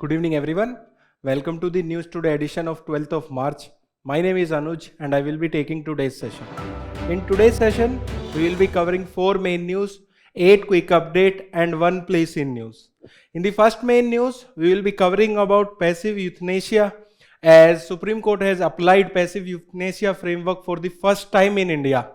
Good evening everyone. Welcome to the News Today edition of 12th of March. My name is Anuj and I will be taking today's session. In today's session, we will be covering 4 main news, 8 quick update and 1 place in news. In the first main news, we will be covering about passive euthanasia, as Supreme Court has applied passive euthanasia framework for the first time in India.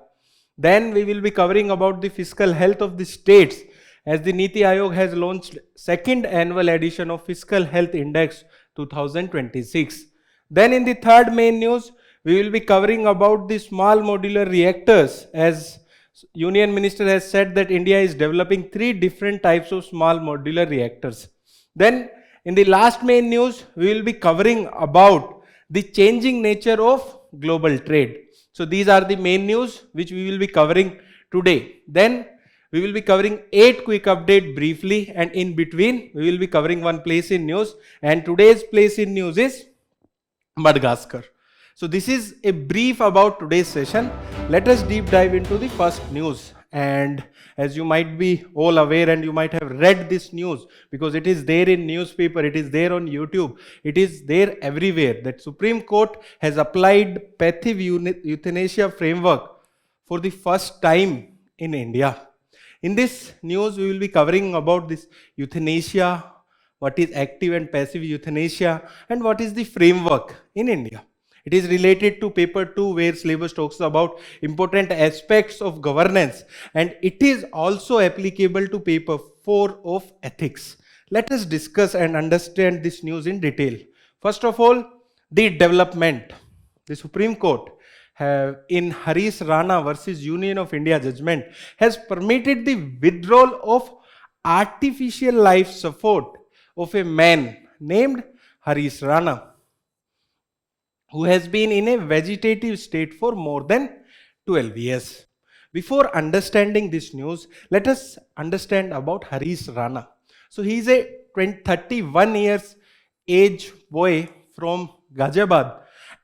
Then we will be covering about the fiscal health of the states, as the Niti Aayog has launched second annual edition of Fiscal Health Index 2026. Then in the third main news, we will be covering about the small modular reactors, as Union Minister has said that India is developing 3 different types of small modular reactors. Then in the last main news, we will be covering about the changing nature of global trade. So these are the main news which we will be covering today. Then we will be covering 8 quick update briefly, and in between we will be covering 1 place in news, and today's place in news is Madagascar. So this is a brief about today's session. Let us deep dive into the first news. And as you might be all aware and you might have read this news, because it is there in newspaper, it is there on YouTube, it is there everywhere, that Supreme Court has applied passive euthanasia framework for the first time in India. In this news, we will be covering about this euthanasia, what is active and passive euthanasia, and what is the framework in India. It is related to paper 2, where syllabus talks about important aspects of governance, and it is also applicable to paper 4 of ethics. Let us discuss and understand this news in detail. First of all, the development. The Supreme Court in Harish Rana versus Union of India judgment has permitted the withdrawal of artificial life support of a man named Harish Rana, who has been in a vegetative state for more than 12 years. Before understanding this news, let us understand about Harish Rana. So he is a 31 years age boy from Ghaziabad.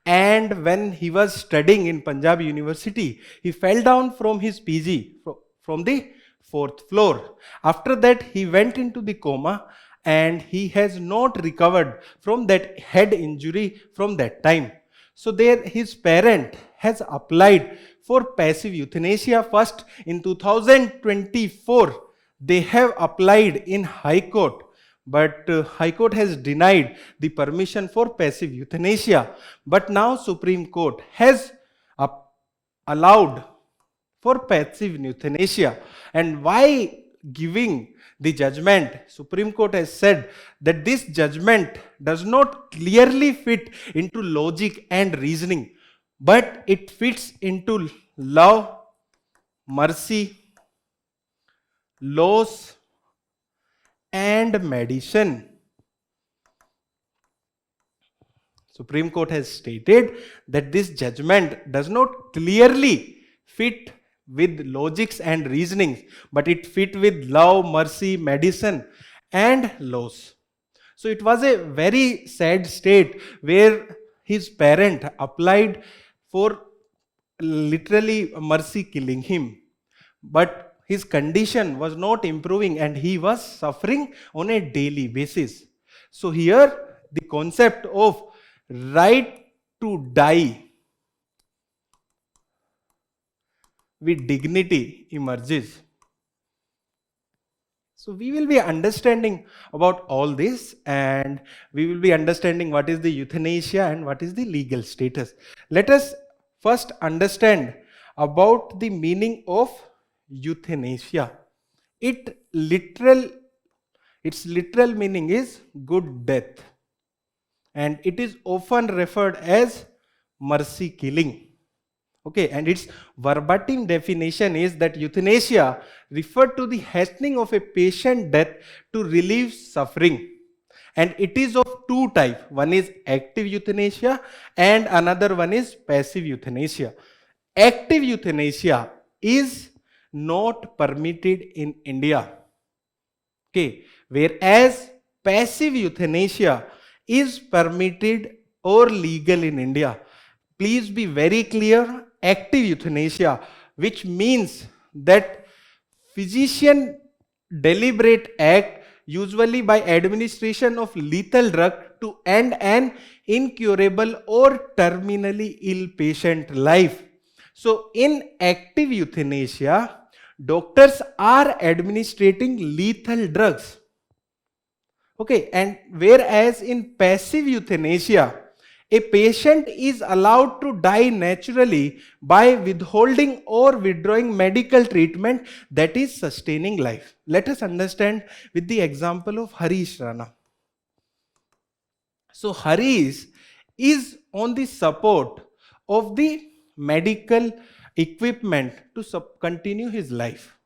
And when he was studying in Punjab University, he fell down from his PG from the 4th floor. After that, he went into the coma and he has not recovered from that head injury from that time. So there his parent has applied for passive euthanasia first in 2024. They have applied in High Court. But High Court has denied the permission for passive euthanasia. But now Supreme Court has allowed for passive euthanasia. And why giving the judgment, Supreme Court has said that this judgment does not clearly fit into logic and reasoning, but it fits into love, mercy, laws, and medicine. Supreme Court has stated that this judgment does not clearly fit with logics and reasonings, but it fit with love, mercy, medicine, and laws. So it was a very sad state where his parent applied for literally mercy killing him, but his condition was not improving and he was suffering on a daily basis. So here the concept of right to die with dignity emerges. So we will be understanding about all this, and we will be understanding what is the euthanasia and what is the legal status. Let us first understand about the meaning of euthanasia. Its literal meaning is good death, and it is often referred as mercy killing. Okay, and its verbatim definition is that euthanasia referred to the hastening of a patient death to relieve suffering, and it is of 2 types. One is active euthanasia and another one is passive euthanasia. Active euthanasia is not permitted in India. Okay, whereas passive euthanasia is permitted or legal in India. Please be very clear, active euthanasia, which means that physician deliberate act usually by administration of lethal drug to end an incurable or terminally ill patient life. So in active euthanasia, doctors are administering lethal drugs. Okay, and whereas in passive euthanasia, a patient is allowed to die naturally by withholding or withdrawing medical treatment that is sustaining life. Let us understand with the example of Harish Rana. So Harish is on the support of the medical equipment to continue his life.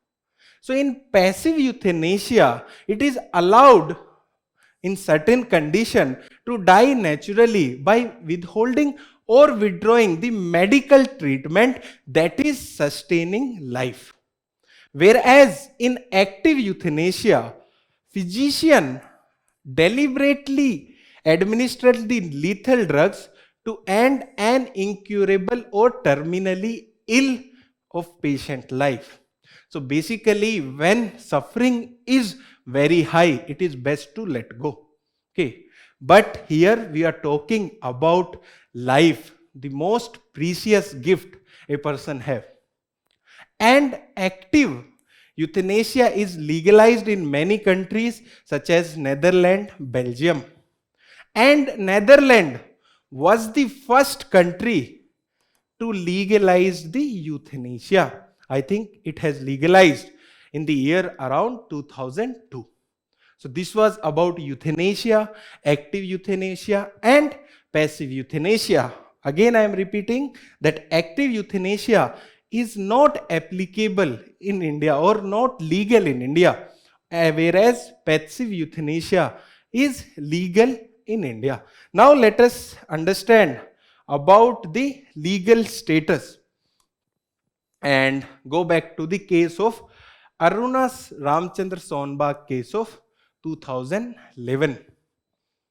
So in passive euthanasia, it is allowed in certain condition to die naturally by withholding or withdrawing the medical treatment that is sustaining life. Whereas in active euthanasia, physician deliberately administered the lethal drugs to end an incurable or terminally ill of patient life. So basically, when suffering is very high, it is best to let go. Okay, but here we are talking about life, the most precious gift a person have. And active euthanasia is legalized in many countries such as Netherlands, Belgium. And Netherlands was the first country to legalize the euthanasia. I think it has legalized in the year around 2002. So this was about euthanasia, active euthanasia and passive euthanasia. Again, I am repeating that active euthanasia is not applicable in India or not legal in India, whereas passive euthanasia is legal in India. Now let us understand about the legal status and go back to the case of Aruna's Ramchandra Sonbag case of 2011.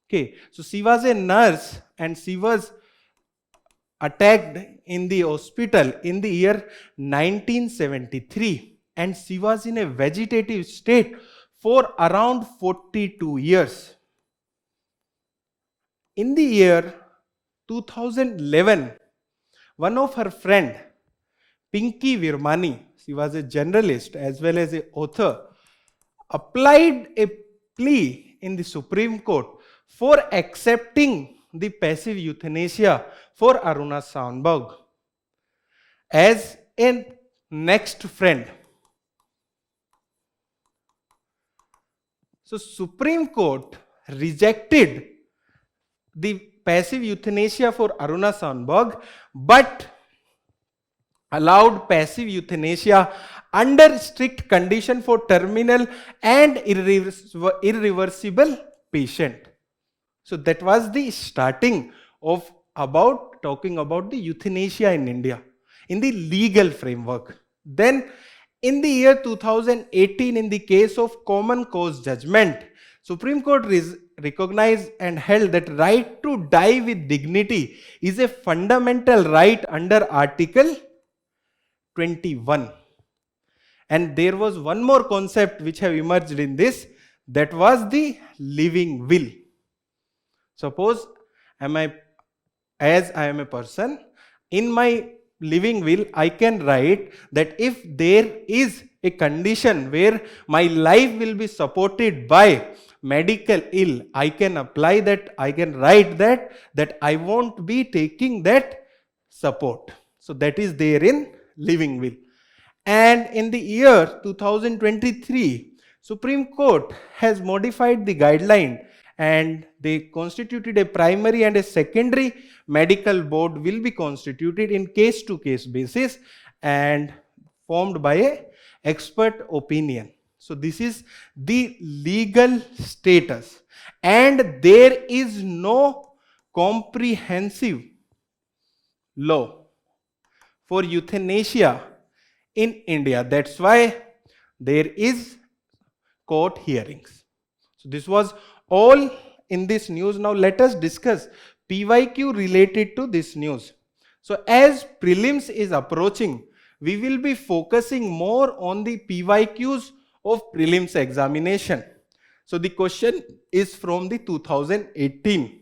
Okay, so she was a nurse and she was attacked in the hospital in the year 1973 and she was in a vegetative state for around 42 years. In the year 2011, one of her friend, Pinky Virmani, she was a journalist as well as an author, applied a plea in the Supreme Court for accepting the passive euthanasia for Aruna Sonbag as a next friend. So Supreme Court rejected the passive euthanasia for Aruna Sonbag but allowed passive euthanasia under strict condition for terminal and irreversible patient. So that was the starting of talking about the euthanasia in India in the legal framework. Then in the year 2018, in the case of common cause judgment, Supreme Court recognized and held that right to die with dignity is a fundamental right under Article 21. And there was one more concept which have emerged in this, that was the living will. Suppose as I am a person, in my living will I can write that if there is a condition where my life will be supported by medical ill, I can apply that, I can write that I won't be taking that support. So that is there in living will. And in the year 2023, Supreme Court has modified the guideline and they constituted a primary and a secondary medical board will be constituted in case-to-case basis and formed by a expert opinion. So this is the legal status and there is no comprehensive law for euthanasia in India. That's why there is court hearings. So this was all in this news. Now let us discuss PYQ related to this news. So as prelims is approaching, we will be focusing more on the PYQs of prelims examination. So the question is from the 2018.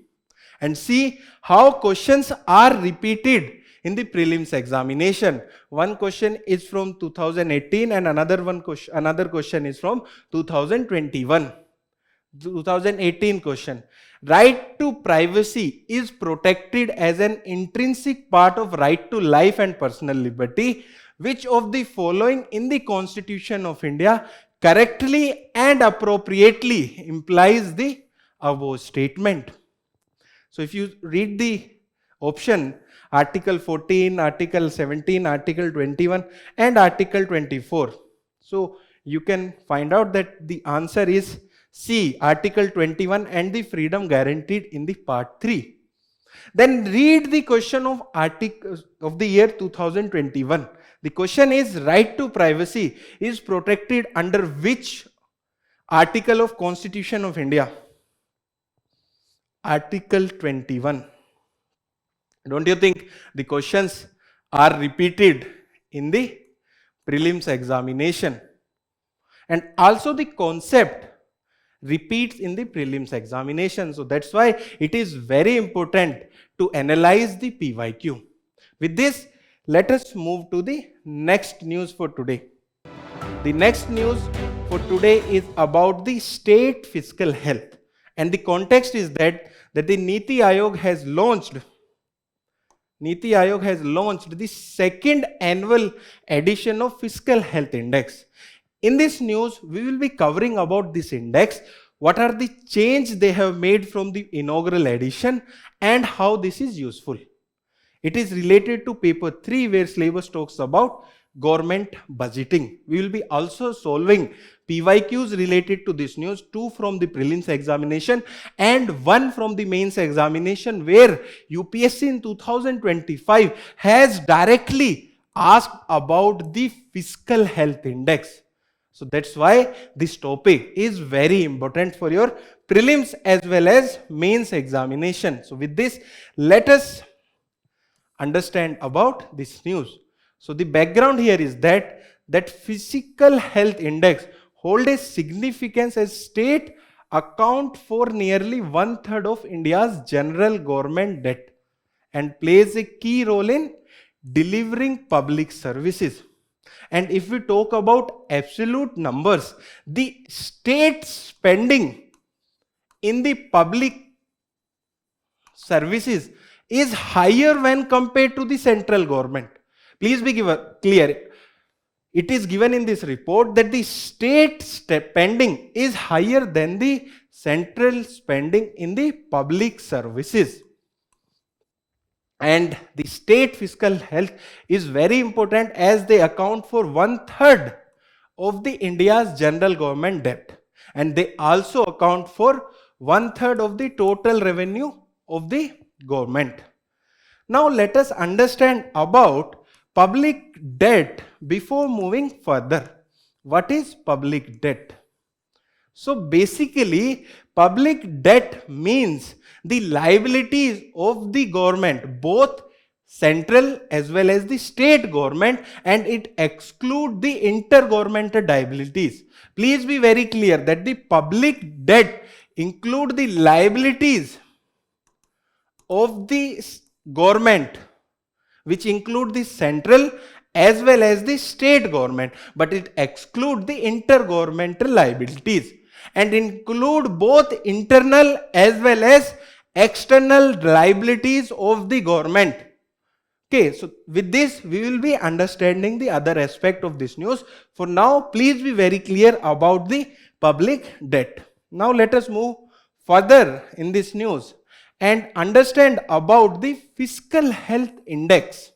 And see how questions are repeated in the prelims examination. One question is from 2018 and another question is from 2021. 2018 question. Right to privacy is protected as an intrinsic part of right to life and personal liberty. Which of the following in the Constitution of India correctly and appropriately implies the above statement? So if you read the option, Article 14, Article 17, Article 21 and Article 24. So you can find out that the answer is C, Article 21 and the freedom guaranteed in the part 3. Then read the question of the year 2021. The question is, right to privacy is protected under which article of Constitution of India? Article 21. Don't you think the questions are repeated in the prelims examination? And also the concept repeats in the prelims examination. So that's why it is very important to analyze the PYQ. With this, let us move to the next news for today. The next news for today is about the state fiscal health. And the context is that the Niti Aayog has launched the second annual edition of Fiscal Health Index. In this news, we will be covering about this index, what are the changes they have made from the inaugural edition and how this is useful. It is related to paper 3 where syllabus talks about government budgeting. We will be also solving PYQs related to this news, 2 from the prelims examination and 1 from the mains examination, where UPSC in 2025 has directly asked about the fiscal health index. So that's why this topic is very important for your prelims as well as mains examination. So with this, let us understand about this news. So the background here is that Fiscal Health Index hold a significance as state account for nearly 1/3 of India's general government debt and plays a key role in delivering public services. And if we talk about absolute numbers, the state spending in the public services is higher when compared to the central government. Please be clear. It is given in this report that the state spending is higher than the central spending in the public services. And the state fiscal health is very important as they account for 1/3 of the India's general government debt. And they also account for 1/3 of the total revenue of the government. Now let us understand about public debt before moving further. What is public debt? So basically, public debt means the liabilities of the government, both central as well as the state government, and it excludes the intergovernmental liabilities. Please be very clear that the public debt includes the liabilities of the government, which include the central as well as the state government, but it excludes the intergovernmental liabilities and include both internal as well as external liabilities of the government. Okay, so with this we will be understanding the other aspect of this news. For now, please be very clear about the public debt. Now let us move further in this news and understand about the Fiscal Health Index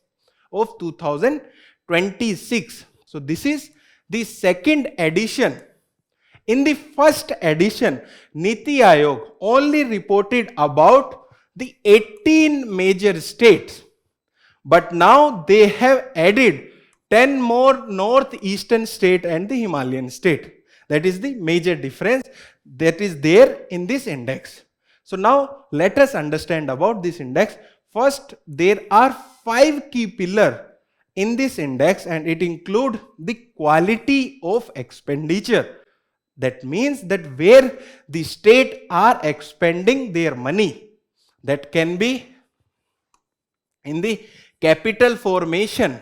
of 2026. So this is the second edition. In the first edition, Niti Aayog only reported about the 18 major states. But now they have added 10 more northeastern state and the Himalayan state. That is the major difference that is there in this index. So now let us understand about this index. First, there are 5 key pillars in this index, and it includes the quality of expenditure. That means that where the state are expending their money, that can be in the capital formation,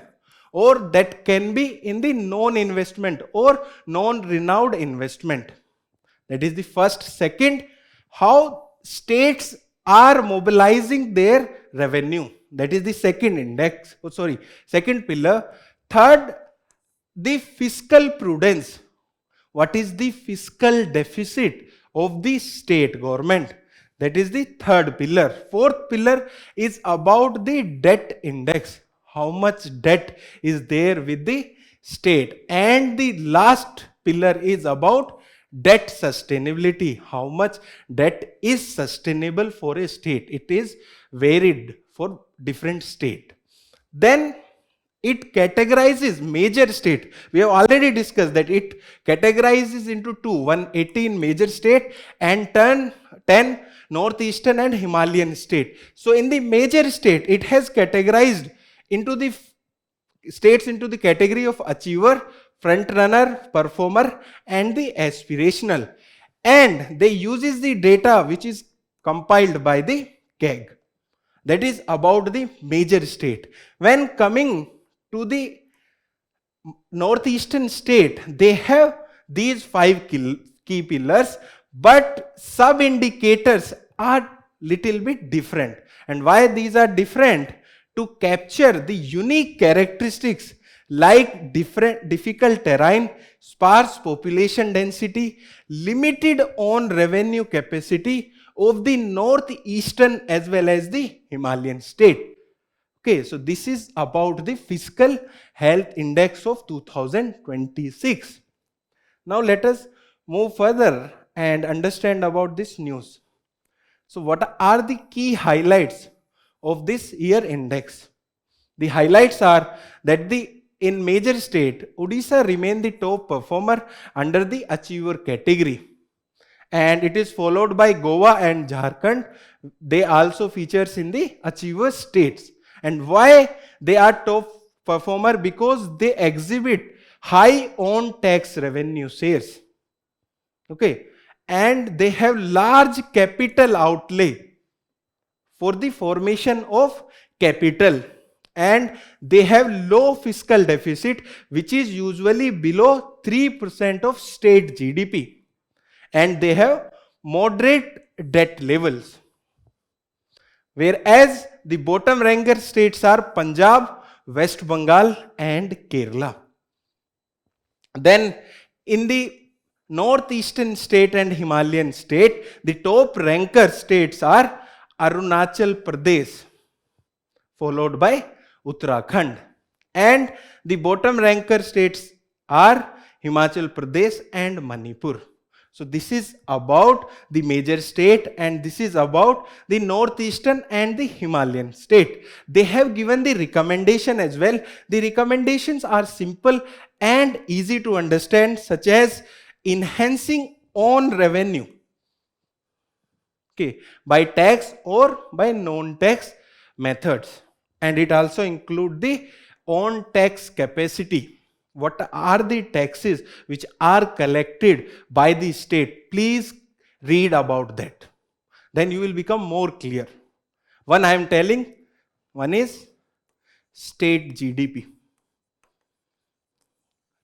or that can be in the non-investment or non-renowned investment. That is the first. Second, how states are mobilizing their revenue. That is the second index. Second pillar. Third, the fiscal prudence. What is the fiscal deficit of the state government? That is the third pillar. Fourth pillar is about the debt index. How much debt is there with the state? And the last pillar is about debt sustainability. How much debt is sustainable for a state? It is varied for different state. Then it categorizes major state. We have already discussed that it categorizes into two, 118 major state and 10 northeastern and Himalayan state. So in the major state, it has categorized into the states into the category of achiever, front runner, performer and the aspirational. And they uses the data which is compiled by the CAG. That is about the major state. When coming to the northeastern state, they have these 5 key pillars, but sub indicators are little bit different. And why these are different? To capture the unique characteristics like difficult terrain, sparse population density, limited on revenue capacity of the northeastern as well as the Himalayan state. Okay, so this is about the fiscal health index of 2026. Now let us move further and understand about this news. So what are the key highlights of this year index? The highlights are that in major state, Odisha remained the top performer under the achiever category. And it is followed by Goa and Jharkhand. They also features in the achiever states. And why they are top performer? Because they exhibit high on tax revenue shares. Okay. And they have large capital outlay for the formation of capital. And they have low fiscal deficit, which is usually below 3% of state GDP. And they have moderate debt levels. Whereas the bottom ranker states are Punjab, West Bengal and Kerala. Then in the northeastern state and Himalayan state, the top ranker states are Arunachal Pradesh, followed by Uttarakhand. And the bottom ranker states are Himachal Pradesh and Manipur. So this is about the major state and this is about the northeastern and the Himalayan state. They have given the recommendation as well. The recommendations are simple and easy to understand, such as enhancing own revenue, okay, by tax or by non-tax methods. And it also includes the own tax capacity. What are the taxes which are collected by the state? Please read about that. Then you will become more clear. One I am telling, one is state GDP.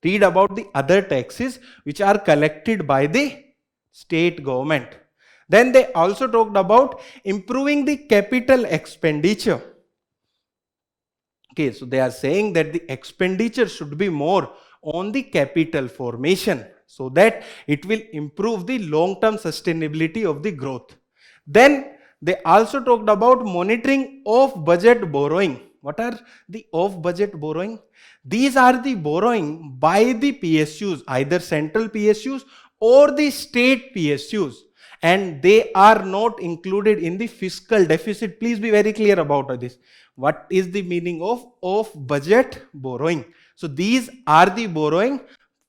Read about the other taxes which are collected by the state government. Then they also talked about improving the capital expenditure. Okay, so they are saying that the expenditure should be more on the capital formation so that it will improve the long-term sustainability of the growth. Then they also talked about monitoring off-budget borrowing. What are the off-budget borrowing? These are the borrowing by the PSUs, either central PSUs or the state PSUs. And they are not included in the fiscal deficit. Please be very clear about this. What is the meaning of off-budget borrowing? So these are the borrowing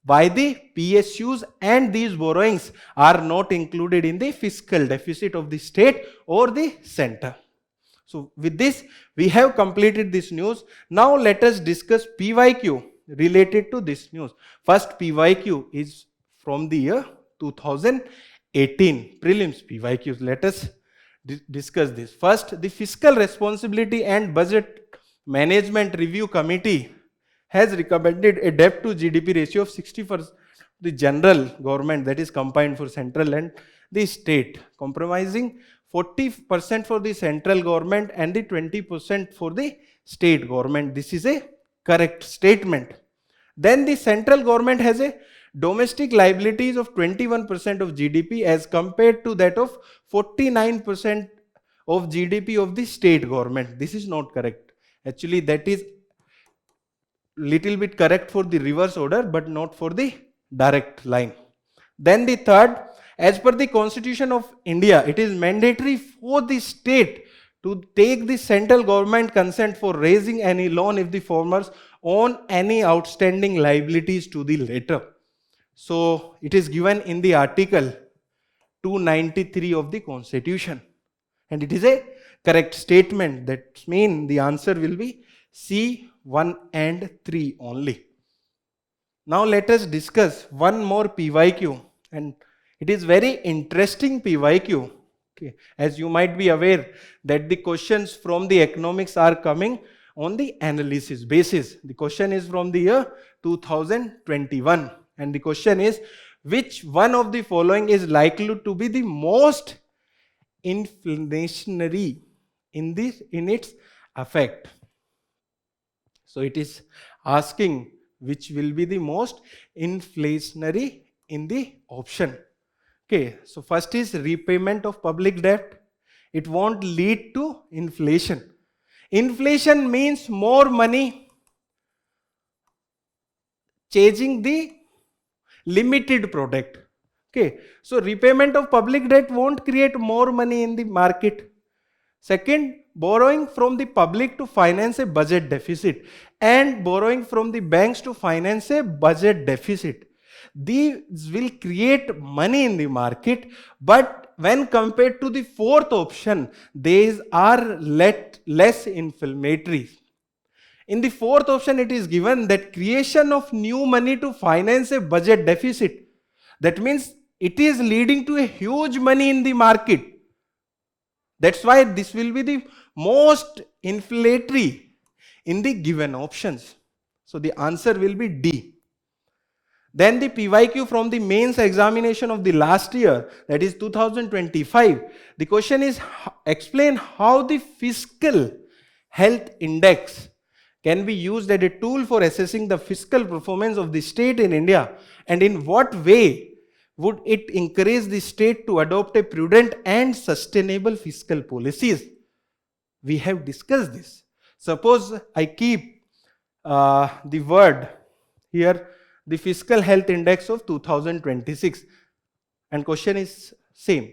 by the PSUs and these borrowings are not included in the fiscal deficit of the state or the center. So with this, we have completed this news. Now let us discuss PYQ related to this news. First PYQ is from the year 2018 prelims PYQs. Let us discuss this. First, the Fiscal Responsibility and Budget Management Review Committee has recommended a debt to GDP ratio of 60 for the general government, that is combined for central and the state, compromising 40% for the central government and the 20% for the state government. This is a correct statement. Then the central government has a domestic liabilities of 21% of GDP as compared to that of 49% of GDP of the state government. This is not correct. Actually, that is little bit correct for the reverse order, but not for the direct line. Then the third, as per the Constitution of India, it is mandatory for the state to take the central government consent for raising any loan if the farmers own any outstanding liabilities to the latter. So it is given in the article 293 of the Constitution, and it is a correct statement. That means the answer will be C, 1 and 3 only. Now let us discuss one more PYQ, and it is very interesting PYQ. Okay. As you might be aware that the questions from the economics are coming on the analysis basis. The question is from the year 2021, and the question is, which one of the following is likely to be the most inflationary in its effect? So it is asking which will be the most inflationary in the option. Okay, so first is repayment of public debt. It won't lead to inflation. Inflation means more money chasing the limited product. Okay, so repayment of public debt won't create more money in the market. Second, borrowing from the public to finance a budget deficit and borrowing from the banks to finance a budget deficit. These will create money in the market, but when compared to the fourth option, these are less inflammatory. In the fourth option, it is given that creation of new money to finance a budget deficit. That means it is leading to a huge money in the market. That's why this will be the most inflationary in the given options. So the answer will be D. Then the PYQ from the mains examination of the last year, that is 2025. The question is, explain how the fiscal health index can be used as a tool for assessing the fiscal performance of the state in India, and in what way would it encourage the state to adopt a prudent and sustainable fiscal policies? We have discussed this. Suppose I keep the word here, the fiscal health index of 2026, and question is same.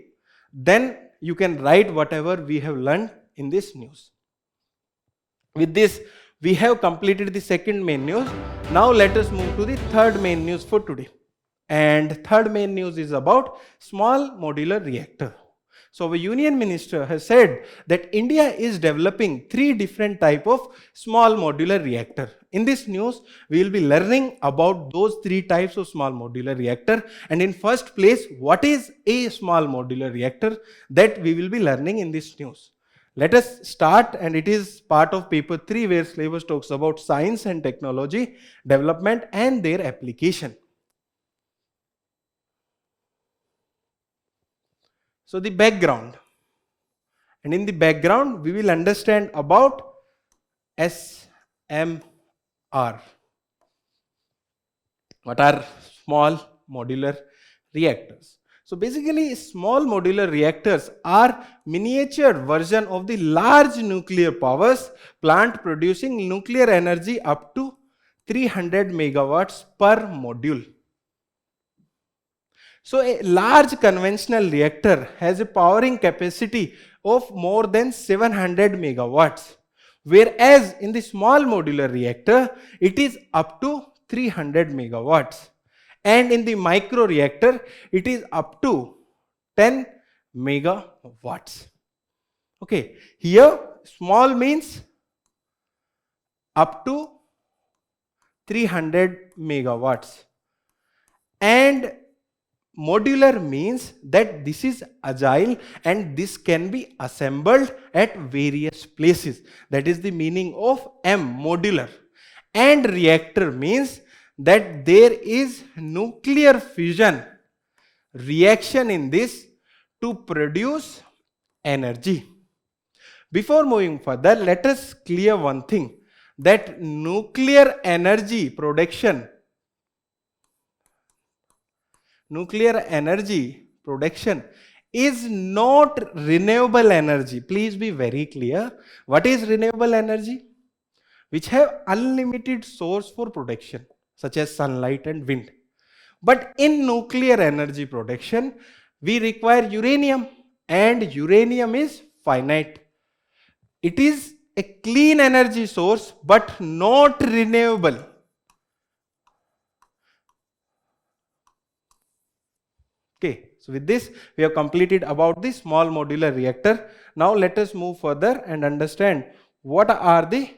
Then you can write whatever we have learned in this news. With this, we have completed the second main news. Now let us move to the third main news for today. And third main news is about small modular reactor. So our Union Minister has said that India is developing 3 different types of small modular reactor. In this news, we will be learning about those 3 types of small modular reactor. And in first place, what is a small modular reactor? That we will be learning in this news. Let us start, and it is part of paper 3 where syllabus talks about science and technology development and their application. So the background, and in the background we will understand about SMR. What are small modular reactors? So basically, small modular reactors are miniature version of the large nuclear powers plant producing nuclear energy up to 300 megawatts per module. So a large conventional reactor has a powering capacity of more than 700 megawatts, whereas in the small modular reactor, it is up to 300 megawatts. And in the micro reactor, it is up to 10 megawatts. Okay, here small means up to 300 megawatts. And modular means that this is agile and this can be assembled at various places. That is the meaning of M, modular. And reactor means that there is nuclear fission reaction in this to produce energy. Before moving further, let us clear one thing, that nuclear energy production is not renewable energy. Please be very clear. What is renewable energy? Which have unlimited source for production, such as sunlight and wind. But in nuclear energy production, we require uranium, and uranium is finite. It is a clean energy source, but not renewable. Okay, so with this, we have completed about the small modular reactor. Now let us move further and understand what are the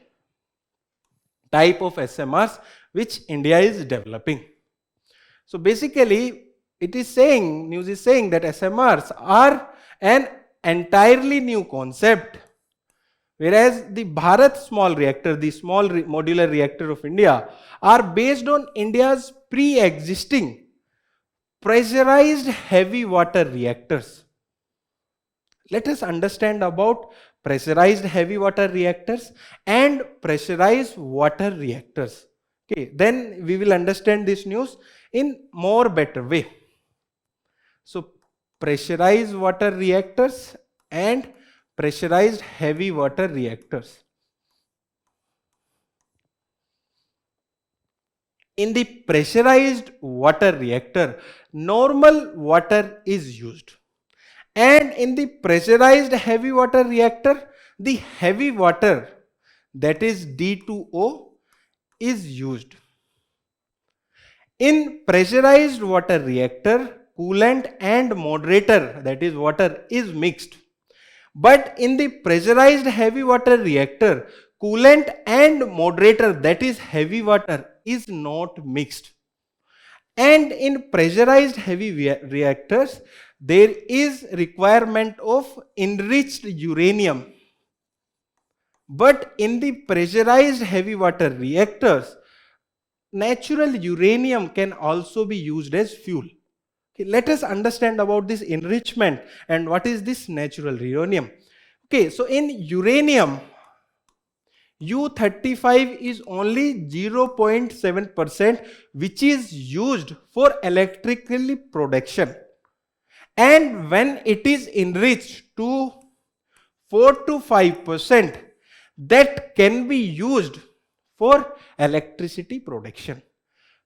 type of SMRs which India is developing. So basically, it is saying, news is saying that SMRs are an entirely new concept, whereas the Bharat small reactor, the small modular reactor of India, are based on India's pre-existing pressurized heavy water reactors. Let us understand about pressurized heavy water reactors and pressurized water reactors. Okay, then we will understand this news in more better way. So pressurized water reactors and pressurized heavy water reactors. In the pressurized water reactor, normal water is used. And in the pressurized heavy water reactor, the heavy water, that is D2O, is used. In pressurized water reactor, coolant and moderator, that is water, is mixed. But in the pressurized heavy water reactor, coolant and moderator, that is heavy water, is not mixed. And in pressurized heavy reactors, there is requirement of enriched uranium. But in the pressurized heavy water reactors, natural uranium can also be used as fuel. Okay, let us understand about this enrichment and what is this natural uranium. Okay, so in uranium, U35 is only 0.7%, which is used for electrical production. And when it is enriched to 4 to 5%, that can be used for electricity production.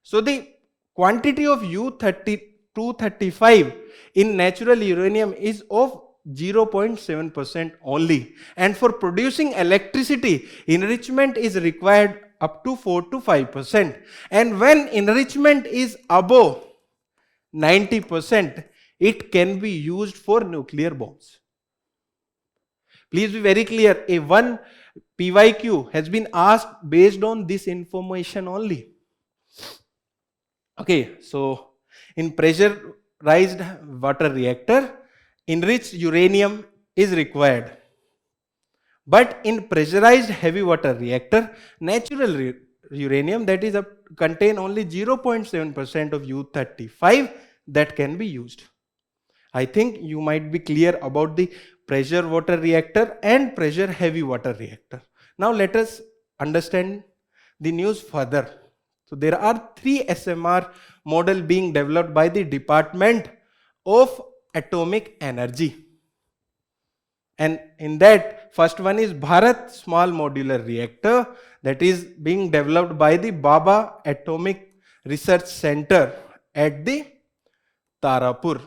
So the quantity of U235 in natural uranium is of 0.7% only, and for producing electricity, enrichment is required up to 4 to 5%, and when enrichment is above 90%, it can be used for nuclear bombs. Please be very clear, a one PYQ has been asked based on this information only. Okay, so in pressurized water reactor, enriched uranium is required. But in pressurized heavy water reactor, natural uranium, that is contain only 0.7% of U35, that can be used. I think you might be clear about the pressure water reactor and pressure heavy water reactor. Now let us understand the news further. So there are 3 SMR model being developed by the Department of Atomic Energy. And in that, first one is Bharat Small Modular Reactor, that is being developed by the Baba Atomic Research Center at the Tarapur.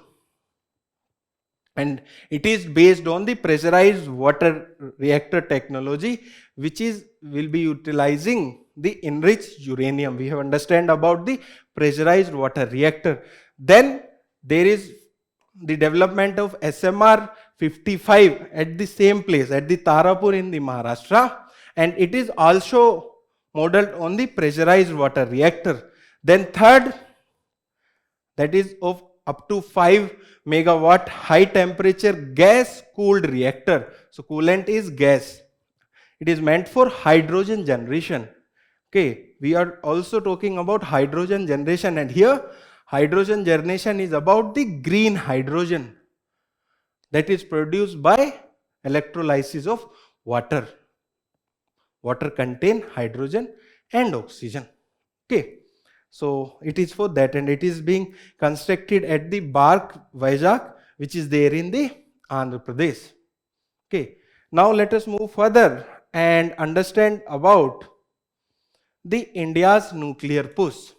And it is based on the pressurized water reactor technology, which will be utilizing the enriched uranium. We have understand about the pressurized water reactor. Then there is the development of SMR 55 at the same place, at the Tarapur in the Maharashtra, and it is also modeled on the pressurized water reactor. Then third, that is of up to 5 megawatt high temperature gas cooled reactor. So coolant is gas. It is meant for hydrogen generation. Okay, we are also talking about hydrogen generation, and here hydrogen generation is about the green hydrogen that is produced by electrolysis of water. Water contain hydrogen and oxygen. Okay, so it is for that, and it is being constructed at the Bark Vizag, which is there in the Andhra Pradesh. Okay, now let us move further and understand about the India's nuclear push.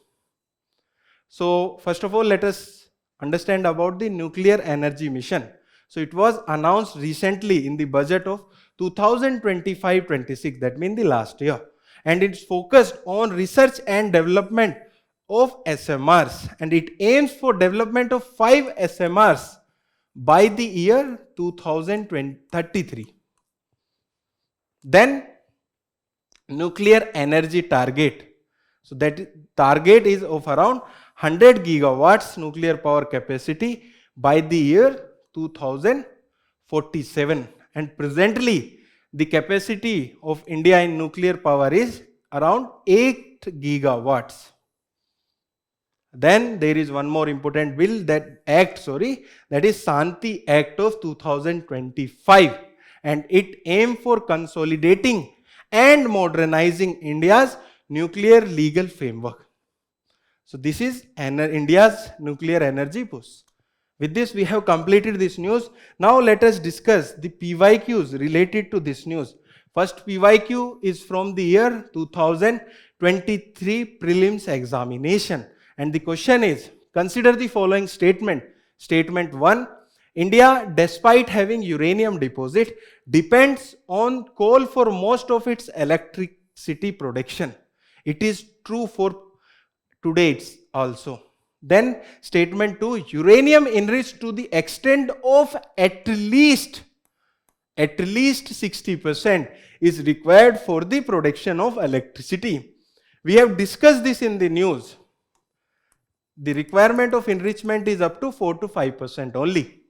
So first of all, let us understand about the nuclear energy mission. So it was announced recently in the budget of 2025-26, that means the last year, and it's focused on research and development of SMRs, and it aims for development of 5 SMRs by the year 2033. Then nuclear energy target. So that target is of around 100 gigawatts nuclear power capacity by the year 2047, and presently the capacity of India in nuclear power is around 8 gigawatts. Then there is one more important bill, that is Shanti Act of 2025, and it aims for consolidating and modernizing India's nuclear legal framework. So this is India's nuclear energy push. With this, we have completed this news. Now let us discuss the PYQs related to this news. First PYQ is from the year 2023 prelims examination. And the question is, consider the following statement. Statement 1, India, despite having uranium deposit, depends on coal for most of its electricity production. It is true for today also. Then statement 2, uranium enriched to the extent of at least 60% is required for the production of electricity. We have discussed this in the news. The requirement of enrichment is up to 4 to 5% only.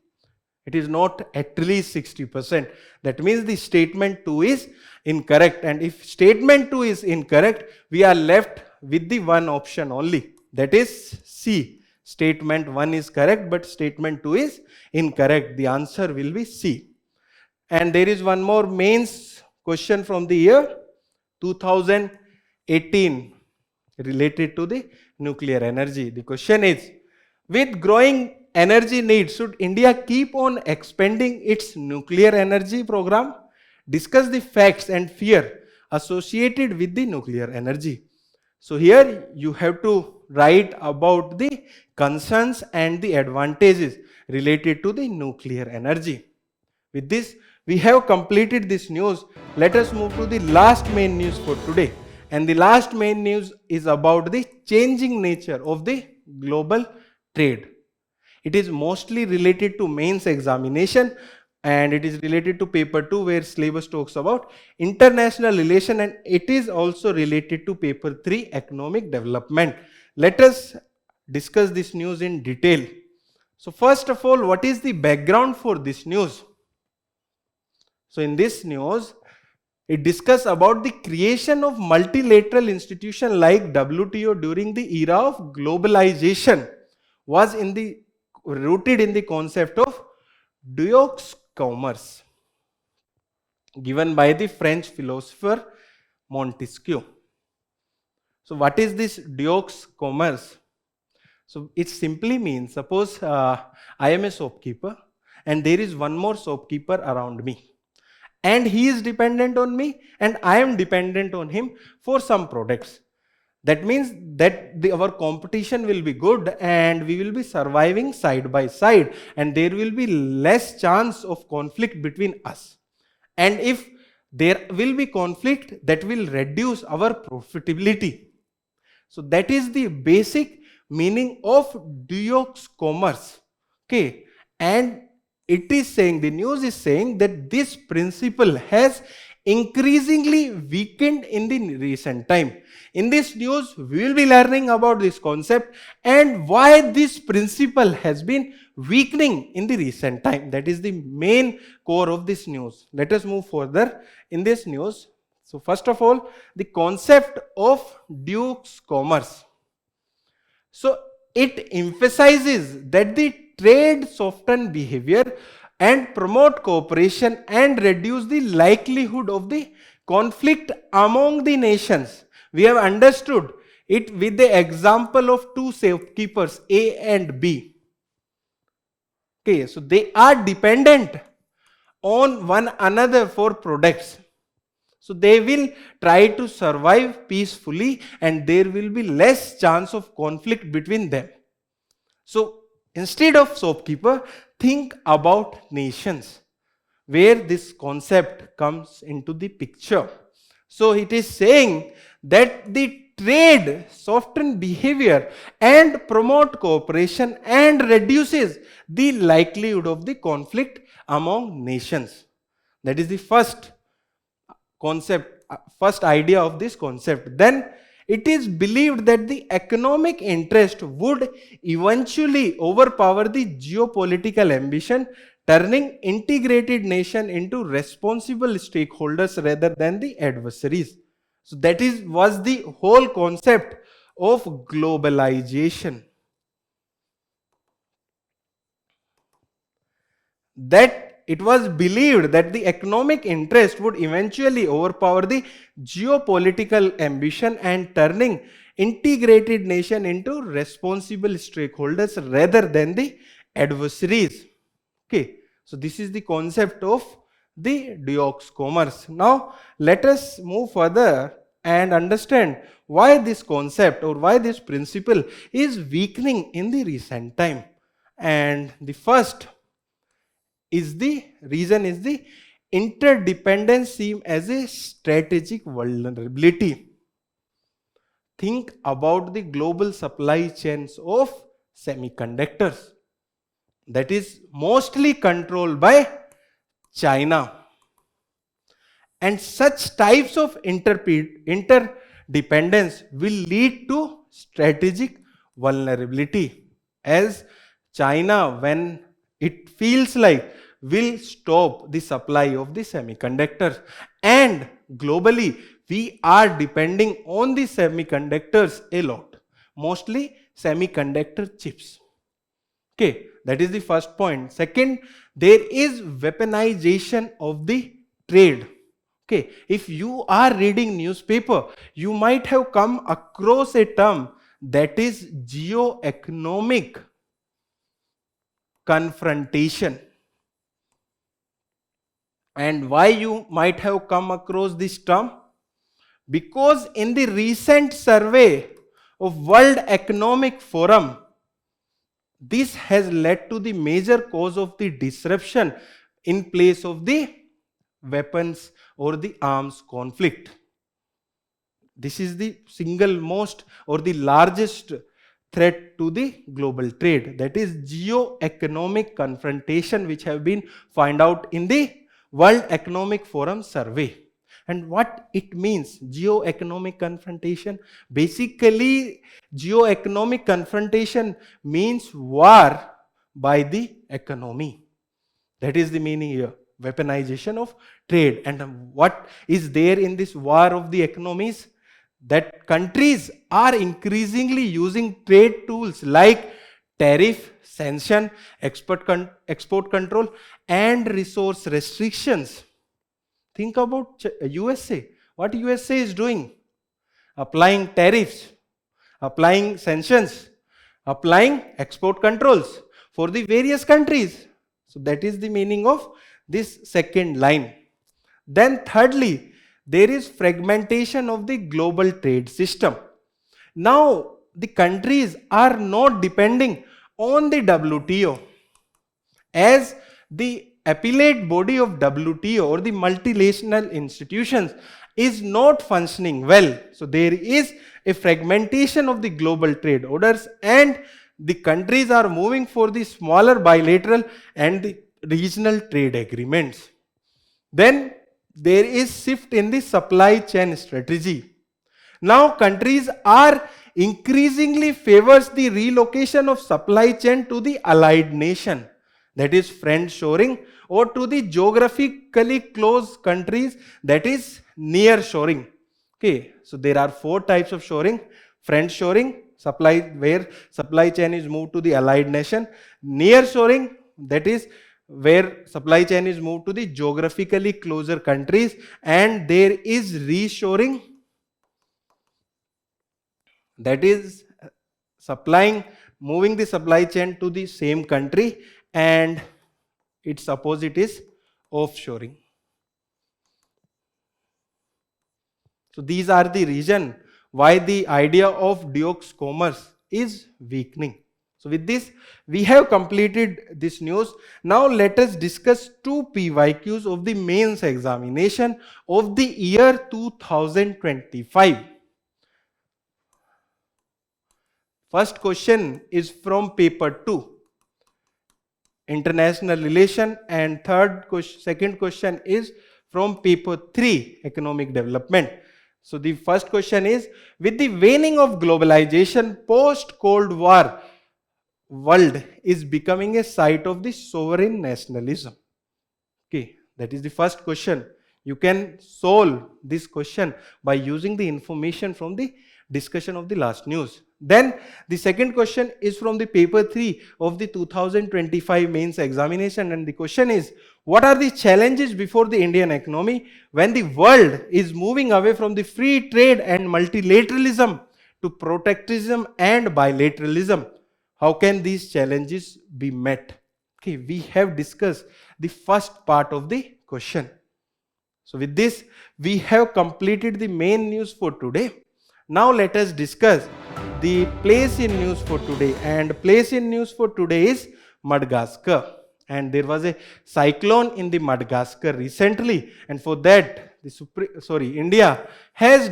It is not at least 60%. That means the statement 2 is incorrect. And if statement 2 is incorrect, we are left with the one option only. That is C. Statement 1 is correct, but statement 2 is incorrect. The answer will be C. And there is one more mains question from the year 2018 related to the nuclear energy. The question is, with growing energy needs, should India keep on expanding its nuclear energy program? Discuss the facts and fear associated with the nuclear energy. So here you have to write about the concerns and the advantages related to the nuclear energy. With this, we have completed this news. Let us move to the last main news for today. And the last main news is about the changing nature of the global trade. It is mostly related to mains examination, and it is related to paper 2 where syllabus talks about international relation, and it is also related to paper 3 economic development. Let us discuss this news in detail. So first of all, what is the background for this news? So in this news, it discusses about the creation of multilateral institution like WTO during the era of globalization was rooted in the concept of deux commerce given by the French philosopher Montesquieu. So what is this deux commerce? So it simply means, suppose I am a shopkeeper and there is one more shopkeeper around me, and he is dependent on me and I am dependent on him for some products. That means that our competition will be good and we will be surviving side by side, and there will be less chance of conflict between us. And if there will be conflict, that will reduce our profitability. So that is the basic meaning of deux commerce. Okay, and it is saying, the news is saying that this principle has increasingly weakened in the recent time. In this news, we will be learning about this concept and why this principle has been weakening in the recent time. That is the main core of this news. Let us move further in this news. So first of all, the concept of Duke's commerce. So it emphasizes that the trade soften behavior and promote cooperation and reduce the likelihood of the conflict among the nations. We have understood it with the example of two safekeepers, A and B. Okay, so they are dependent on one another for products. So they will try to survive peacefully and there will be less chance of conflict between them. So instead of shopkeeper, think about nations where this concept comes into the picture. So it is saying that the trade soften behavior and promote cooperation and reduces the likelihood of the conflict among nations. That is the first concept, first idea of this concept. Then it is believed that the economic interest would eventually overpower the geopolitical ambition, turning integrated nation into responsible stakeholders rather than the adversaries. So that was the whole concept of globalization. That it was believed that the economic interest would eventually overpower the geopolitical ambition and turning integrated nation into responsible stakeholders rather than the adversaries. Okay, so this is the concept of the Duke's commerce. Now let us move further and understand why this concept or why this principle is weakening in the recent time. And the first is the reason is the interdependence seen as a strategic vulnerability. Think about the global supply chains of semiconductors that is mostly controlled by China. And such types of interdependence will lead to strategic vulnerability as China, when it feels like, will stop the supply of the semiconductors, and globally we are depending on the semiconductors a lot, mostly semiconductor chips. Okay, that is the first point. Second, there is weaponization of the trade. Okay, if you are reading newspaper, you might have come across a term that is geo-economic confrontation. And why you might have come across this term? Because in the recent survey of World Economic Forum, this has led to the major cause of the disruption in place of the weapons or the arms conflict. This is the single most or the largest threat to the global trade, that is geo-economic confrontation, which have been found out in the World Economic Forum survey. And what it means, geo-economic confrontation? Basically, geo-economic confrontation means war by the economy. That is the meaning here, weaponization of trade. And what is there in this war of the economies? That countries are increasingly using trade tools like tariff, sanction, export control, and resource restrictions. Think about USA. What USA is doing? Applying tariffs, applying sanctions, applying export controls for the various countries. So that is the meaning of this second line. Then thirdly, there is fragmentation of the global trade system. Now the countries are not depending on the WTO, as the appellate body of WTO or the multilateral institutions is not functioning well. So there is a fragmentation of the global trade orders, and the countries are moving for the smaller bilateral and the regional trade agreements. Then there is shift in the supply chain strategy. Now countries are increasingly favors the relocation of supply chain to the allied nation, that is friend-shoring, or to the geographically close countries, that is near-shoring. Okay, so there are four types of shoring: friend-shoring, where supply chain is moved to the allied nation; near-shoring, that is where supply chain is moved to the geographically closer countries; and there is reshoring, that is moving the supply chain to the same country, and its opposite is offshoring. So these are the reason why the idea of Duke's commerce is weakening. So with this, we have completed this news. Now let us discuss two PYQs of the mains examination of the year 2025. First question is from paper 2, international relation, and second question is from paper 3, economic development. So the first question is, with the waning of globalization, post-Cold War world is becoming a site of the sovereign nationalism. Okay, that is the first question. You can solve this question by using the information from the discussion of the last news. Then the second question is from the paper 3 of the 2025 mains examination, and the question is, what are the challenges before the Indian economy when the world is moving away from the free trade and multilateralism to protectionism and bilateralism? How can these challenges be met? Okay, we have discussed the first part of the question. So with this, we have completed the main news for today. Now let us discuss the place in news for today, and place in news for today is Madagascar. And there was a cyclone in the Madagascar recently, and for that India has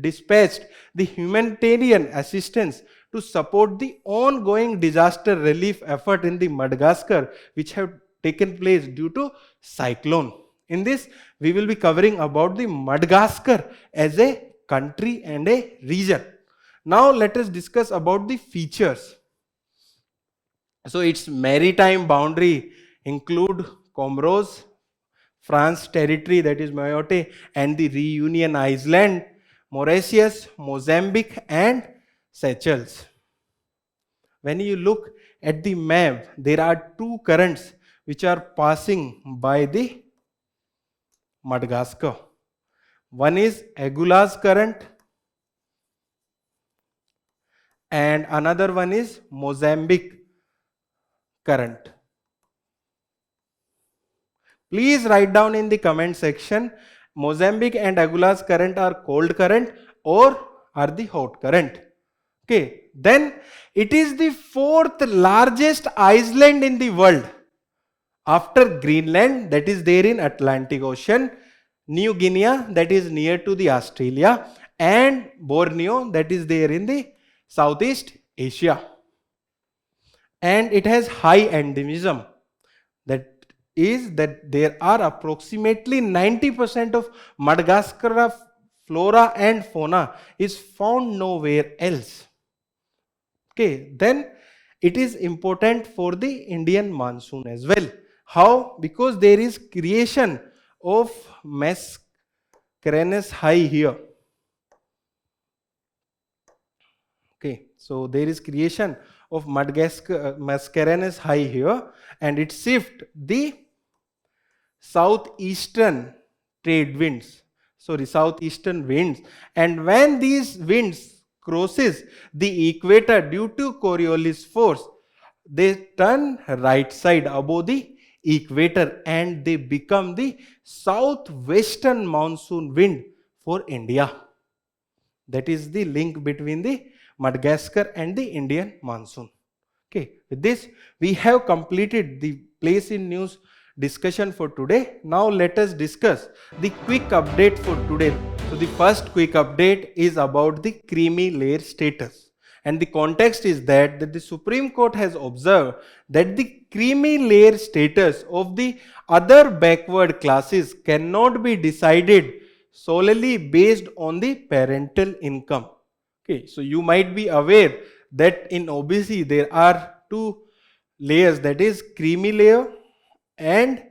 dispatched the humanitarian assistance to support the ongoing disaster relief effort in the Madagascar, which have taken place due to cyclone. In this, we will be covering about the Madagascar as a country and a region. Now let us discuss about the features. So its maritime boundary include Comoros, France territory, that is Mayotte, and the Reunion Island, Mauritius, Mozambique, and Seychelles. When you look at the map, there are two currents which are passing by the Madagascar. One is Agulhas current and another one is Mozambique current. Please write down in the comment section, Mozambique and Agulhas current are cold current or are the hot current. Okay, then it is the fourth largest island in the world after Greenland, that is there in Atlantic Ocean, New Guinea, that is near to the Australia, and Borneo, that is there in the Southeast Asia. And it has high endemism, that is that there are approximately 90% of Madagascar flora and fauna is found nowhere else. Okay, then it is important for the Indian monsoon as well. How? Because there is creation of Mascarenhas high here. Okay, so there is creation of Mascarenhas high here, and it shift the southeastern winds, and when these winds crosses the equator due to Coriolis force, they turn right side above the equator and they become the southwestern monsoon wind for India. That is the link between the Madagascar and the Indian monsoon. Okay, with this we have completed the place in news discussion for today. Now let us discuss the quick update for today. So the first quick update is about the creamy layer status, And the context is that the Supreme Court has observed that the creamy layer status of the other backward classes cannot be decided solely based on the parental income. Okay, so you might be aware that in OBC there are two layers, that is creamy layer and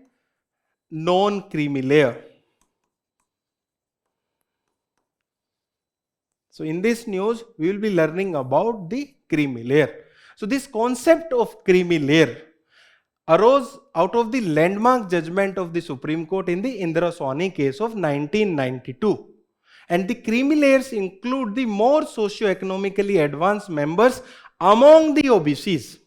non-creamy layer. So in this news, we will be learning about the creamy layer. So this concept of creamy layer arose out of the landmark judgment of the Supreme Court in the Indira Sawhney case of 1992. And the creamy layers include the more socio-economically advanced members among the OBCs.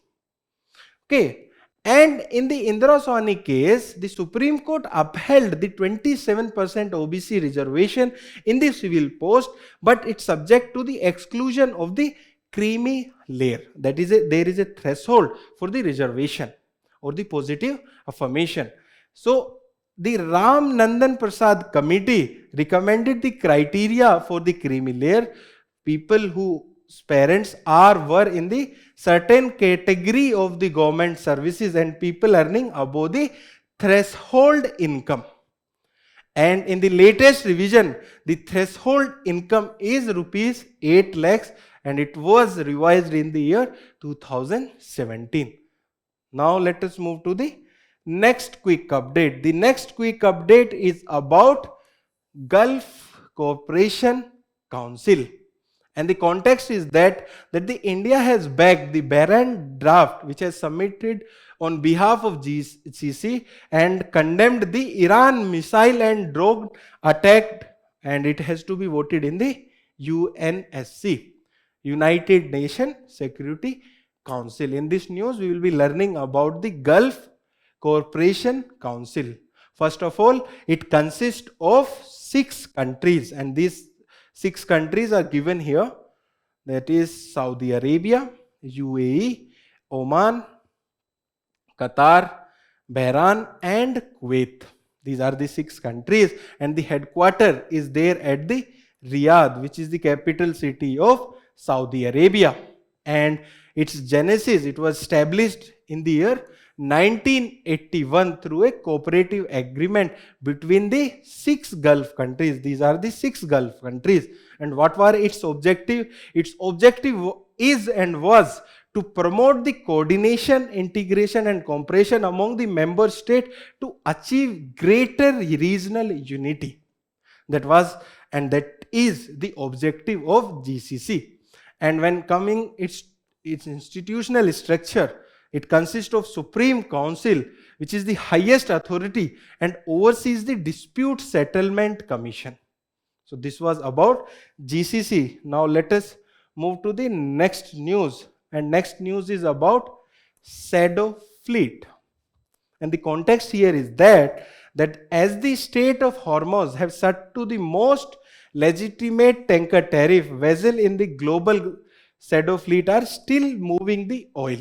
Okay. And in the Indira Sawhney case, the Supreme Court upheld the 27% OBC reservation in the civil post, but it's subject to the exclusion of the creamy layer. That is, there is a threshold for the reservation or the positive affirmation. So the Ram Nandan Prasad committee recommended the criteria for the creamy layer. People whose parents were in the certain category of the government services and people earning above the threshold income. And in the latest revision, the threshold income is rupees 8 lakhs and it was revised in the year 2017. Now let us move to the next quick update. The next quick update is about Gulf Cooperation Council. And the context is that the India has backed the Bahrain draft, which has submitted on behalf of GCC and condemned the Iran missile and drone attack, and it has to be voted in the UNSC, United Nations Security Council. In this news, we will be learning about the Gulf Cooperation Council. First of all, it consists of 6 countries, and these 6 countries are given here. That is Saudi Arabia, UAE, Oman, Qatar, Bahrain and Kuwait. These are the 6 countries, and the headquarters is there at the Riyadh, which is the capital city of Saudi Arabia. And its genesis, it was established in the year 1981 through a cooperative agreement between the 6 Gulf countries. These are the 6 Gulf countries. And what were its objective? Its objective is and was to promote the coordination, integration and cooperation among the member states to achieve greater regional unity. That was and that is the objective of GCC. And when coming its institutional structure, it consists of Supreme Council, which is the highest authority and oversees the Dispute Settlement Commission. So this was about GCC. Now let us move to the next news. And next news is about shadow fleet. And the context here is that as the state of Hormuz have set to the most legitimate tanker tariff, vessels in the global shadow fleet are still moving the oil.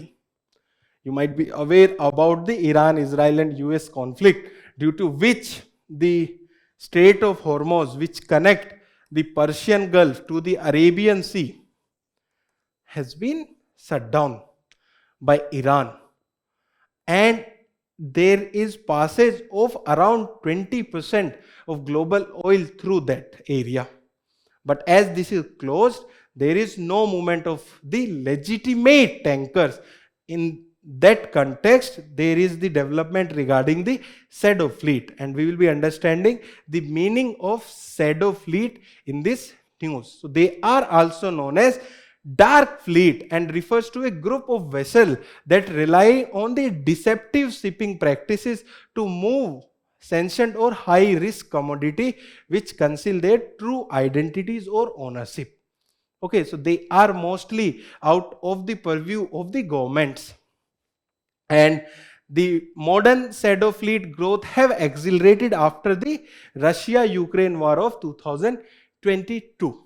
You might be aware about the Iran, Israel and US conflict, due to which the Strait of Hormuz, which connect the Persian Gulf to the Arabian Sea, has been shut down by Iran. And there is passage of around 20% of global oil through that area. But as this is closed, there is no movement of the legitimate tankers. In that context, there is the development regarding the shadow fleet, and we will be understanding the meaning of shadow fleet in this news. So they are also known as dark fleet and refers to a group of vessels that rely on the deceptive shipping practices to move sanctioned or high risk commodity which conceal their true identities or ownership. Okay, so they are mostly out of the purview of the governments. And the modern shadow fleet growth have accelerated after the Russia-Ukraine war of 2022.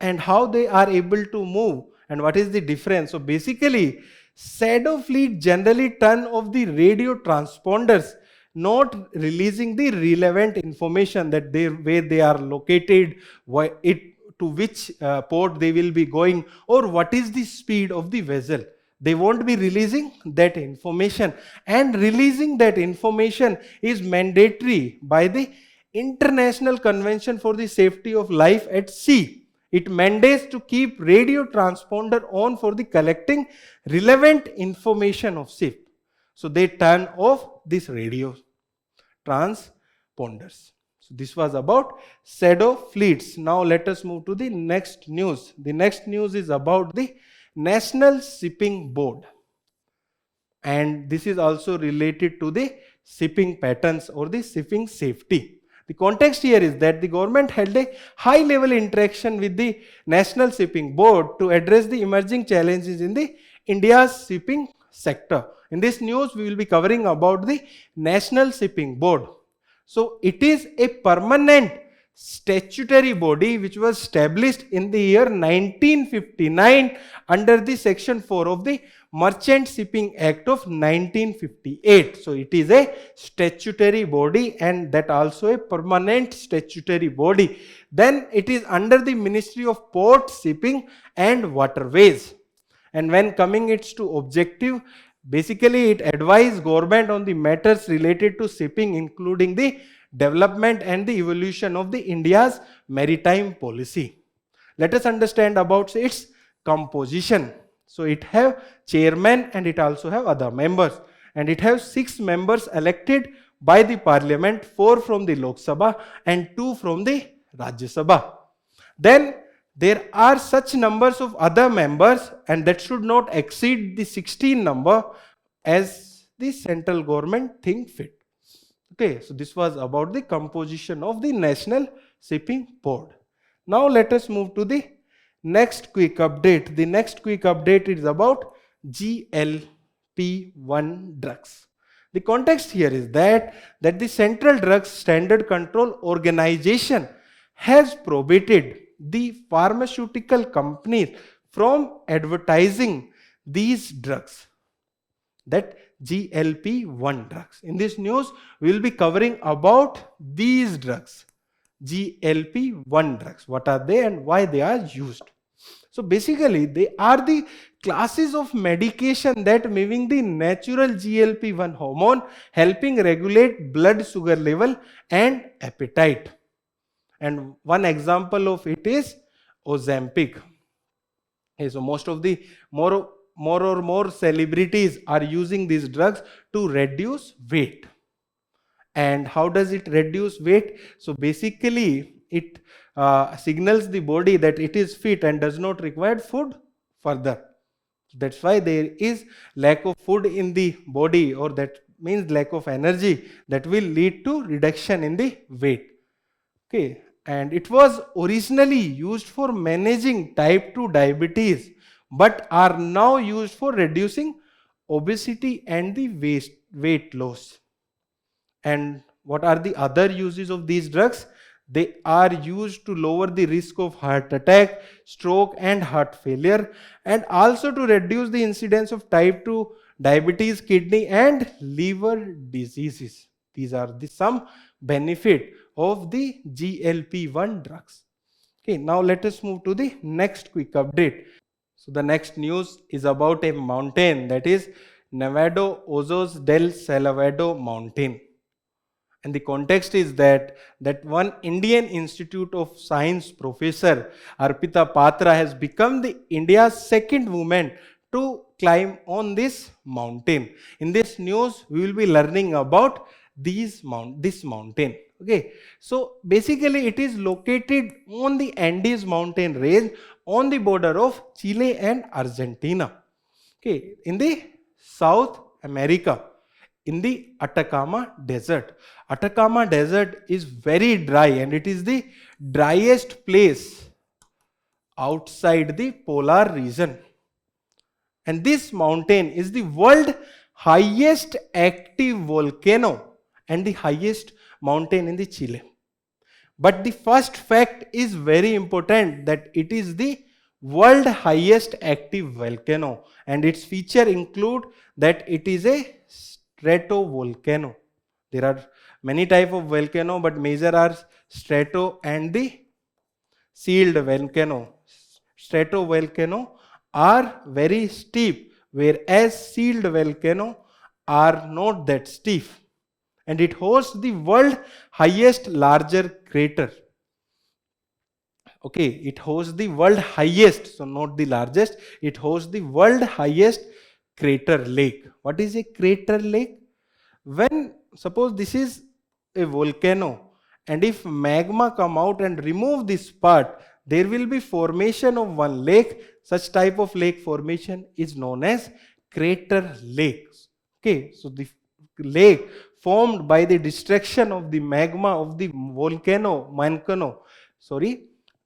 And how they are able to move and what is the difference? So basically, shadow fleet generally turn off the radio transponders, not releasing the relevant information that where they are located, to which port they will be going, or what is the speed of the vessel. They won't be releasing that information, and releasing that information is mandatory by the International Convention for the Safety of Life at Sea. It mandates to keep radio transponder on for the collecting relevant information of ship. So they turn off this radio transponders. So this was about shadow fleets. Now let us move to the next news. The next news is about the National Shipping Board, and this is also related to the shipping patterns or the shipping safety. The context here is that the government held a high level interaction with the National Shipping Board to address the emerging challenges in the India's shipping sector. In this news, we will be covering about the National Shipping Board. So it is a permanent statutory body which was established in the year 1959 under the section 4 of the Merchant Shipping Act of 1958. So it is a statutory body, and that also a permanent statutory body. Then it is under the Ministry of Ports, Shipping and Waterways. And when coming its to objective, basically it advises government on the matters related to shipping, including the development and the evolution of the India's maritime policy. Let us understand about its composition. So it have chairman and it also have other members, and it has 6 members elected by the parliament, 4 from the Lok Sabha and 2 from the Rajya Sabha. Then there are such numbers of other members, and that should not exceed the 16 number as the central government think fit. Okay, so this was about the composition of the National Shipping Board. Now let us move to the next quick update. The next quick update is about GLP-1 drugs. The context here is that the Central Drugs Standard Control Organization has prohibited the pharmaceutical companies from advertising these drugs, that GLP-1 drugs. In this news, we will be covering about these drugs, GLP-1 drugs. What are they and why they are used? So basically, they are the classes of medication that miming the natural GLP-1 hormone, helping regulate blood sugar level and appetite. And one example of it is Ozempic. Okay, so most of the more celebrities are using these drugs to reduce weight. And how does it reduce weight? So basically it signals the body that it is fit and does not require food further. That's why there is lack of food in the body, or that means lack of energy, that will lead to reduction in the weight. Okay, and it was originally used for managing type 2 diabetes, but are now used for reducing obesity and the weight loss. And what are the other uses of these drugs? They are used to lower the risk of heart attack, stroke and heart failure, and also to reduce the incidence of type 2 diabetes, kidney and liver diseases. These are the some benefit of the GLP-1 drugs. Okay, now let us move to the next quick update. So the next news is about a mountain, that is Nevado Ozos del Salvado mountain. And the context is that one Indian Institute of Science professor, Arpita Patra, has become the India's second woman to climb on this mountain. In this news, we will be learning about this mountain. Okay, so basically it is located on the Andes mountain range on the border of Chile and Argentina. Okay, in the South America, in the Atacama Desert. Atacama Desert is very dry, and it is the driest place outside the polar region. And this mountain is the world's highest active volcano and the highest mountain in the Chile. But the first fact is very important, that it is the world highest active volcano, and its feature include that it is a stratovolcano. There are many type of volcano, but major are strato and the sealed volcano, stratovolcano, are very steep, whereas sealed volcano are not that steep. And it hosts the world highest larger crater. Okay, it hosts the world highest, so not the largest, it hosts the world highest crater lake. What is a crater lake? When suppose this is a volcano, and if magma come out and remove this part, there will be formation of one lake. Such type of lake formation is known as crater lakes. Okay, so the lake formed by the destruction of the magma of the volcano,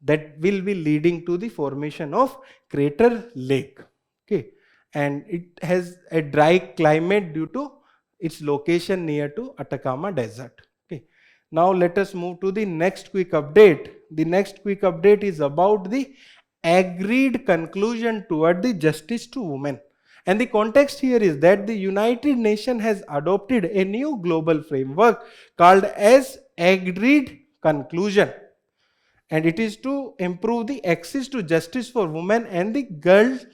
that will be leading to the formation of crater lake. Okay, and it has a dry climate due to its location near to Atacama Desert. Okay, now let us move to the next quick update. The next quick update is about the agreed conclusion toward the justice to women. And the context here is that the United Nations has adopted a new global framework called as agreed conclusion. And it is to improve the access to justice for women and the girls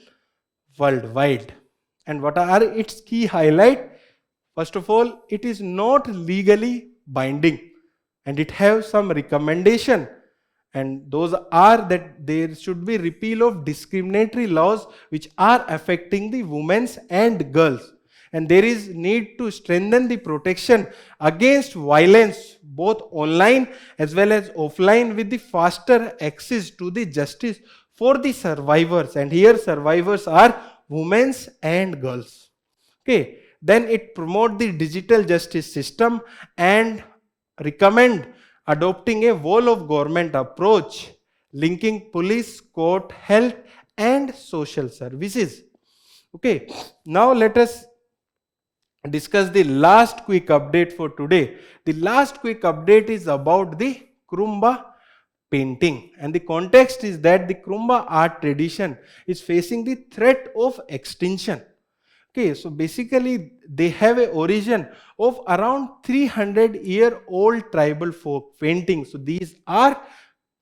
worldwide. And what are its key highlights? First of all, it is not legally binding, and it has some recommendation, and those are that there should be repeal of discriminatory laws which are affecting the women and girls, and there is need to strengthen the protection against violence both online as well as offline with the faster access to the justice for the survivors, and here survivors are women and girls. Okay, then it promote the digital justice system and recommend adopting a whole of government approach linking police, court, health and social services. Okay, now let us discuss the last quick update for today. The last quick update is about the Kurumba painting, and the context is that the Kurumba art tradition is facing the threat of extinction. Okay, so basically they have a origin of around 300-year-old tribal folk paintings. So these are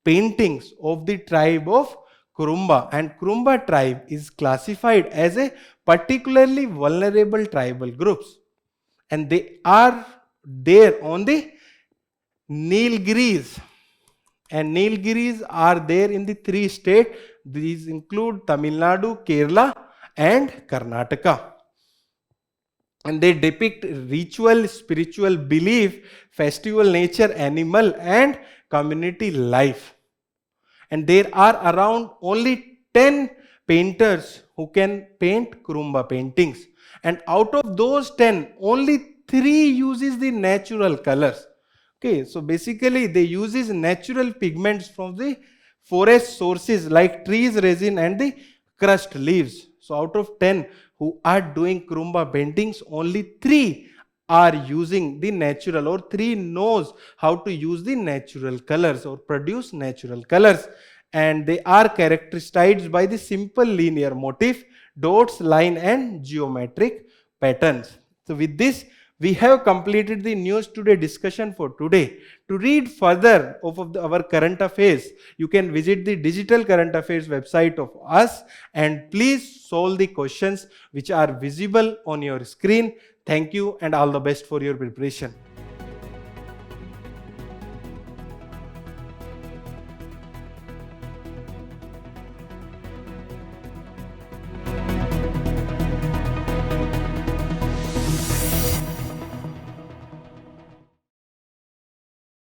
paintings of the tribe of Kurumba, and Kurumba tribe is classified as a particularly vulnerable tribal groups, and they are there on the Nilgiris, and Nilgiris are there in the 3 states. These include Tamil Nadu, Kerala and Karnataka. And they depict ritual, spiritual belief, festival nature, animal and community life. And there are around only 10 painters who can paint Kurumba paintings. And out of those 10, only 3 uses the natural colors. Okay, so basically they uses natural pigments from the forest sources like trees, resin and the crushed leaves. So out of 10 who are doing Kurumba paintings, only 3 are using the natural, or 3 knows how to use the natural colors or produce natural colors. And they are characterized by the simple linear motif, dots, line and geometric patterns. So with this, we have completed the news today discussion for today. To read further of our current affairs, you can visit the digital current affairs website of us, and please solve the questions which are visible on your screen. Thank you and all the best for your preparation.